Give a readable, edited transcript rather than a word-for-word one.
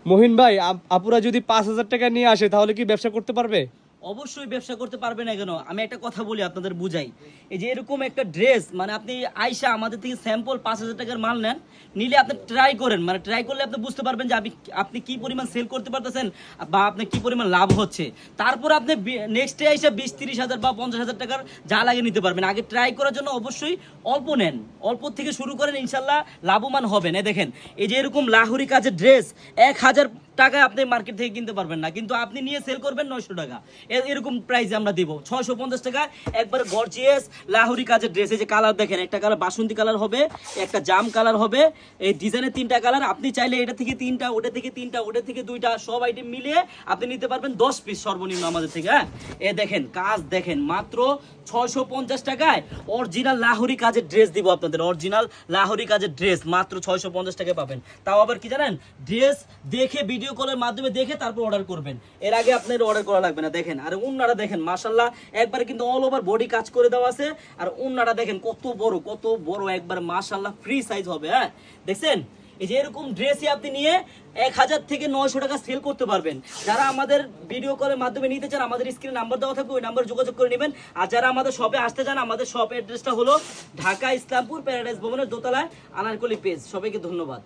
মহিন ভাই, আপুরা যদি 5,000 টাকা নিয়ে আসে তাহলে কি ব্যবসা করতে পারবে? অবশ্যই ব্যবসা করতে পারবে না কেন? আমি একটা কথা বলি আপনাদের বুঝাই। এই যে এরকম একটা ড্রেস, মানে আপনি আইসা আমাদের থেকে স্যাম্পল 5,000 টাকার মাল নেন, নিলে আপনি ট্রাই করেন, মানে ট্রাই করলে আপনি বুঝতে পারবেন যে আপনি কি পরিমাণ সেল করতে পারতেছেন বা আপনি কি পরিমাণ লাভ হচ্ছে। তারপর আপনি নেক্সট ডে আইসা 20-30,000 বা 50,000 টাকার যা লাগে নিতে পারবেন। আগে ট্রাই করার জন্য অবশ্যই অল্প নেন, অল্প থেকে শুরু করেন, ইনশাল্লাহ লাভবান হবেন। দেখেন এই যে এরকম লাহুরি কাজের ড্রেস 1,000 টাকায় আপনি মার্কেট থেকে কিনতে পারবেন না, কিন্তু আপনি নিয়ে সেল করবেন 900 টাকা। এরকম প্রাইসে আমরা দিব 650 টাকা একবার গর্জিয়াস লাহুরি কাজের ড্রেস। এই যে কালার দেখেন, একটা কালার বাসন্তী কালার হবে, একটা জাম কালার হবে, এই ডিজাইনের 3টা কালার। আপনি চাইলে এটা থেকে 3টা, ওটা থেকে 3টা, ওটা থেকে 2টা, সব আইটেম মিলিয়ে আপনি নিতে পারবেন 10 পিস সর্বনিম্ন আমাদের থেকে। হ্যাঁ, এ দেখেন কাজ দেখেন, মাত্র 650 টাকায় অরিজিনাল লাহুরি কাজের ড্রেস দিব আপনাদের। অরিজিনাল লাহুরি কাজের ড্রেস মাত্র 650 টাকায় পাবেন। তাও আবার কি জানেন, ড্রেস দেখে ভিডিও কলের মাধ্যমে দেখে তারপর অর্ডার করবেন, এর আগে আপনার অর্ডার করা লাগবে না। দেখেন আর উন্নাটা দেখেন, মাশাআল্লাহ একবারে কিন্তু অল ওভার বডি কাজ করে দেওয়া আছে। আর উন্নাটা দেখেন কত বড়, কত বড়, একবার মাশাআল্লাহ ফ্রি সাইজ হবে। হ্যাঁ দেখছেন, এই যে এরকম ড্রেসই আপনি নিয়ে 1,000 থেকে 900 টাকা সেল করতে পারবেন। যারা আমাদের ভিডিও কলের মাধ্যমে নিতে চান, আমাদের স্ক্রিনে নাম্বার দেওয়া থাকবে, ওই নাম্বারে যোগাযোগ করে নেবেন। আর যারা আমাদের শপে আসতে চান, আমাদের শপ অ্যাড্রেসটা হলো ঢাকা ইসলামপুর প্যারাডাইস ভবনের দোতলায়, আনারকলি পেজ। সবাইকে ধন্যবাদ।